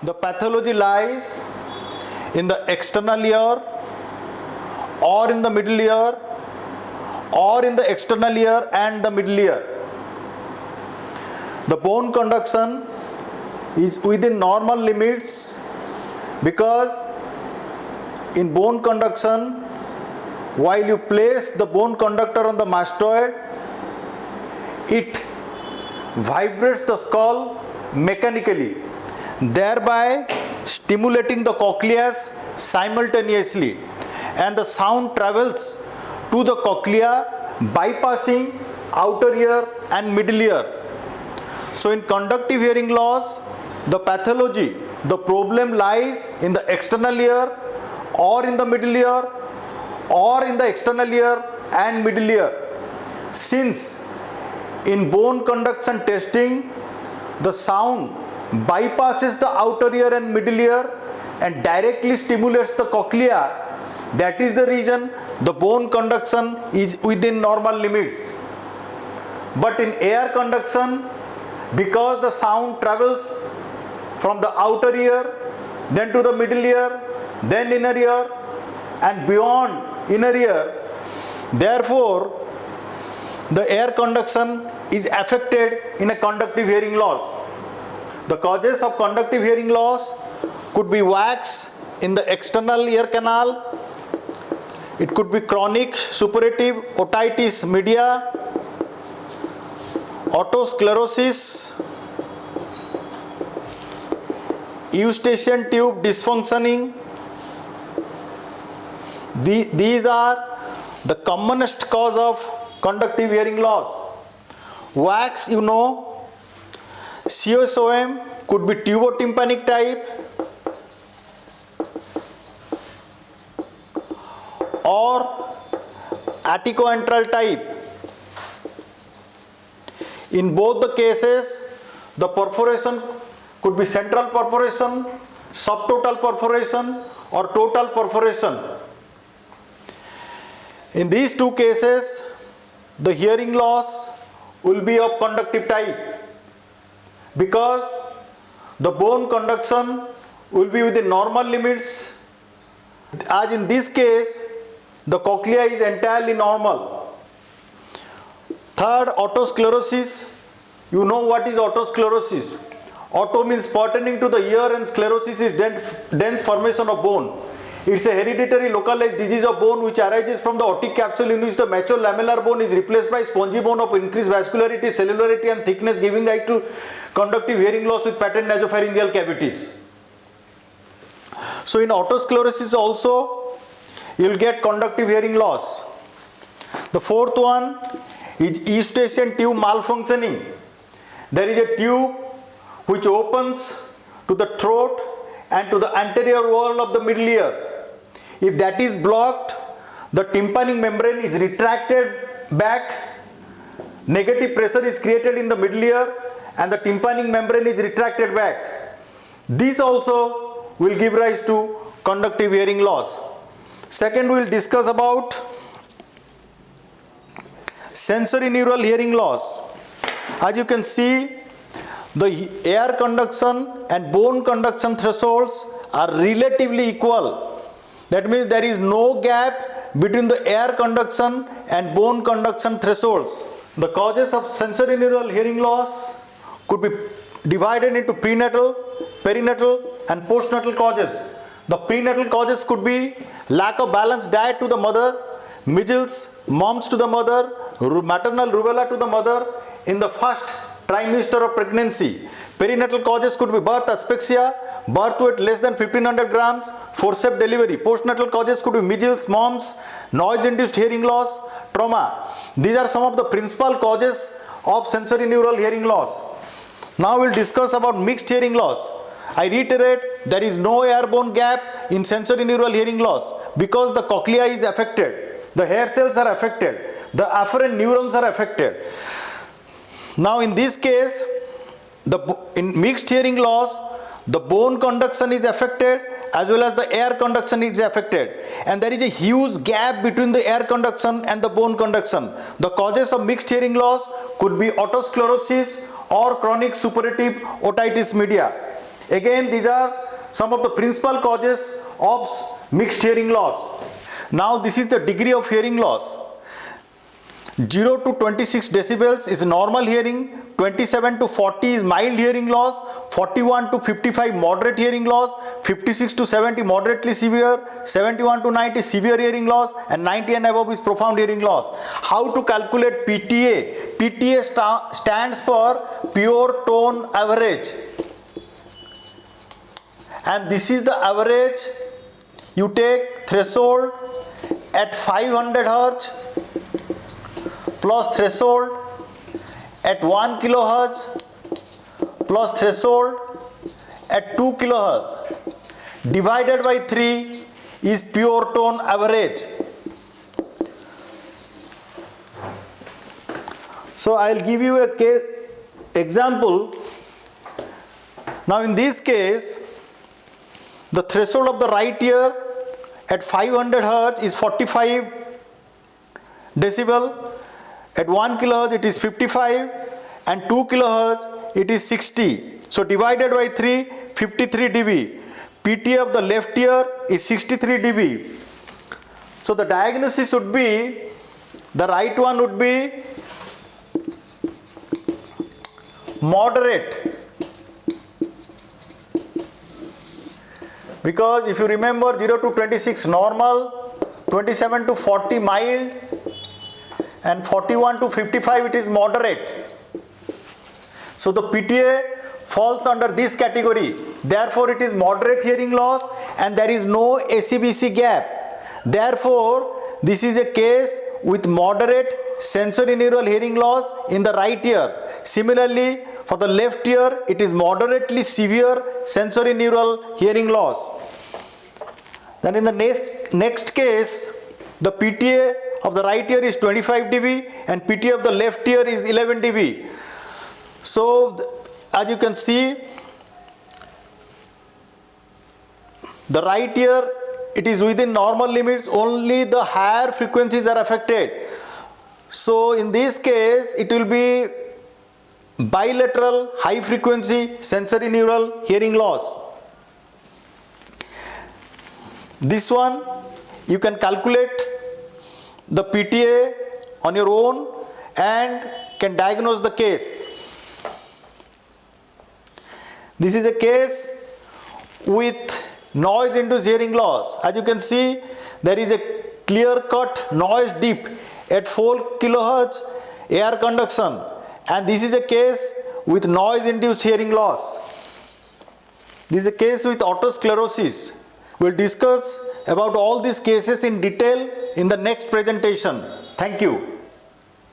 The pathology lies in the external ear or in the middle ear or in the external ear and the middle ear. The bone conduction is within normal limits because in bone conduction, while you place the bone conductor on the mastoid, it vibrates the skull mechanically, thereby stimulating the cochleas simultaneously, and the sound travels to the cochlea bypassing outer ear and middle ear. So in conductive hearing loss, the pathology, the problem lies in the external ear or in the middle ear or in the external ear and middle ear. Since in bone conduction testing, the sound bypasses the outer ear and middle ear and directly stimulates the cochlea, that is the reason the bone conduction is within normal limits. But in air conduction, because the sound travels from the outer ear, then to the middle ear, then inner ear, and beyond inner ear, therefore the air conduction is affected in a conductive hearing loss. The causes of conductive hearing loss could be wax in the external ear canal, it could be chronic suppurative otitis media, otosclerosis, eustachian tube dysfunctioning. These are the commonest cause of conductive hearing loss. Wax, you know, CSOM could be tubotympanic type or atticoantral type. In both the cases, the perforation could be central perforation, subtotal perforation, or total perforation. In these two cases, the hearing loss will be of conductive type because the bone conduction will be within normal limits. As in this case, the cochlea is entirely normal. Third, otosclerosis. You know what is otosclerosis. Auto means pertaining to the ear and sclerosis is dense formation of bone. It's a hereditary localized disease of bone which arises from the otic capsule in which the mature lamellar bone is replaced by spongy bone of increased vascularity, cellularity and thickness, giving rise to conductive hearing loss with patent nasopharyngeal cavities. So in otosclerosis also you will get conductive hearing loss. The fourth one is eustachian tube malfunctioning. There is a tube which opens to the throat and to the anterior wall of the middle ear. If that is blocked, the tympanic membrane is retracted back, negative pressure is created in the middle ear and the tympanic membrane is retracted back. This also will give rise to conductive hearing loss. Second, we will discuss about sensory neural hearing loss. As you can see, the air conduction and bone conduction thresholds are relatively equal. That means there is no gap between the air conduction and bone conduction thresholds. The causes of sensory neural hearing loss could be divided into prenatal, perinatal and postnatal causes. The prenatal causes could be lack of balanced diet to the mother, measles, mumps to the mother, maternal rubella to the mother in the first trimester of pregnancy. Perinatal causes could be birth asphyxia, birth weight less than 1500 grams, forceps delivery. Postnatal causes could be measles, mumps, noise-induced hearing loss, trauma. These are some of the principal causes of sensory neural hearing loss. Now we will discuss about mixed hearing loss. I reiterate, there is no airborne gap in sensory neural hearing loss because the cochlea is affected, the hair cells are affected, the afferent neurons are affected. Now in this case, in mixed hearing loss, the bone conduction is affected as well as the air conduction is affected, and there is a huge gap between the air conduction and the bone conduction. The causes of mixed hearing loss could be otosclerosis or chronic suppurative otitis media. Again, these are some of the principal causes of mixed hearing loss. Now this is the degree of hearing loss. 0 to 26 decibels is normal hearing, 27 to 40 is mild hearing loss, 41 to 55 moderate hearing loss, 56 to 70 moderately severe, 71 to 90 severe hearing loss, and 90 and above is profound hearing loss. How to calculate PTA? PTA stands for pure tone average, and this is the average. You take threshold at 500 Hz plus threshold at 1 kHz plus threshold at 2 kHz divided by 3 is pure tone average. So I will give you a case example. Now in this case, the threshold of the right ear at 500 Hz is 45 decibel. At 1 kHz it is 55, and 2 kHz it is 60. So divided by 3, 53 dB. PTA of the left ear is 63 dB. So the diagnosis would be, the right one would be moderate. Because if you remember, 0 to 26 normal, 27 to 40 mild, and 41 to 55 it is moderate. So the PTA falls under this category. Therefore it is moderate hearing loss and there is no ACBC gap. Therefore this is a case with moderate sensorineural hearing loss in the right ear. Similarly, for the left ear it is moderately severe sensorineural hearing loss. Then in the next case, the PTA of the right ear is 25 dB and PTA of the left ear is 11 dB. So as you can see, the right ear, it is within normal limits, only the higher frequencies are affected. So in this case it will be bilateral high frequency sensorineural hearing loss. This one you can calculate the PTA on your own and can diagnose the case. This is a case with noise induced hearing loss. As you can see, there is a clear cut noise dip at 4 kHz air conduction, and this is a case with noise induced hearing loss. This is a case with otosclerosis. We will discuss about all these cases in detail in the next presentation. Thank you.